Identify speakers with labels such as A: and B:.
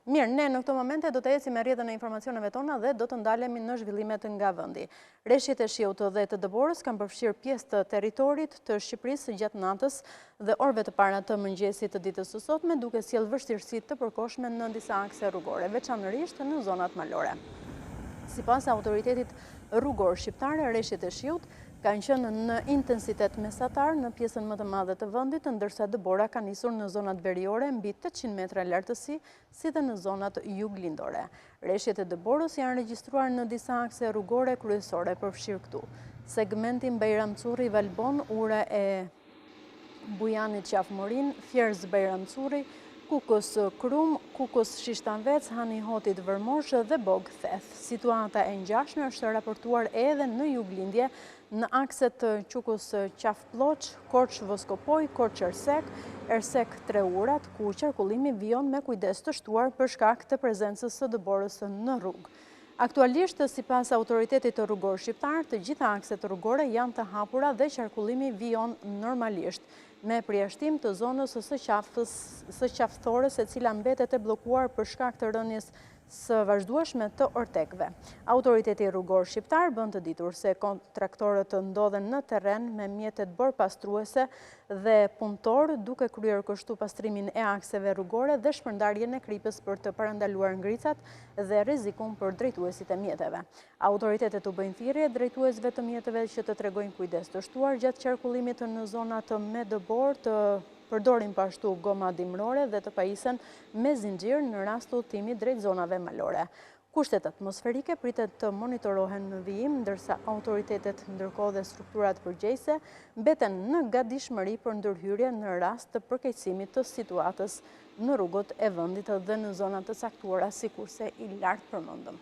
A: Mirë, ne në këto momente do të ecim me rrjedhën e informacioneve tona dhe do të ndalemi në zhvillimet nga vendi. Rreshjet e shiut dhe të dëborës kanë përfshirë pjesë të territorit të Shqipërisë gjatë natës dhe orëve të para të mëngjesit të ditës së sotme, duke sjellë vështirësi të përkohshme në disa akse rrugore, veçanërisht në zonat malore. Sipas autoritetit rrugor shqiptar, rreshjet e shiut kanë qenë në intensitet mesatar në pjesën më të madhe të vendit, ndërsa dëbora ka nisur në zonat veriore mbi 800 metra lartësi, si dhe në zonat juglindore. Rreshjet e dëborës janë regjistruar në disa akse rrugore kryesore, përfshirë këtu segmentin Bajramcuri Valbon, ure e Bujanit Qafmorin, Fjerz Bajramcuri, Kukës Krum, Kukës Shishtanvec, Hani Hotit Vërmosh dhe Bog Theth. Situata e ngjashme është raportuar edhe në juglindje në akset Qukës Qaf-Ploq, Korç Voskopoj, Korç Ersek, Ersek Treurat, ku qarkullimi vijon me kujdes të shtuar për shkak të prezencës së dëborës në rrugë. Aktualisht, sipas autoritetit të rrugor shqiptar, të gjitha akset rrugore janë të hapura dhe qarkullimi vijon normalisht, me përjashtim të zonës së qafthores, e cila mbetet e bllokuar për shkak të rënies së vazhdueshme të ortekëve. Autoriteti rrugor shqiptar bën të ditur se kontraktorët ndodhen në terren me mjetet borpastruese dhe punëtor, duke kryer kështu pastrimin e akseve rrugore dhe shpërndarjen e kripës për të parandaluar ngricat dhe rrezikun për drejtuesit e mjeteve. Autoritetet u bëjnë thirrje drejtuesve të mjeteve që të tregojnë kujdes të shtuar gjatë qarkullimit në zonat me dëbor, të përdorin pashtu goma dimrore dhe të pajisen me zinxhir në rast të udhëtimit drejt zonave malore. Kushtet atmosferike pritet të monitorohen në vijim, ndërsa autoritetet ndërkohë dhe strukturat përgjegjëse mbeten në gatishmëri për ndërhyrje në rast të përkeqësimit të situatës në rrugët e vendit dhe në zonat të caktuara sikurse i lartë përmendëm.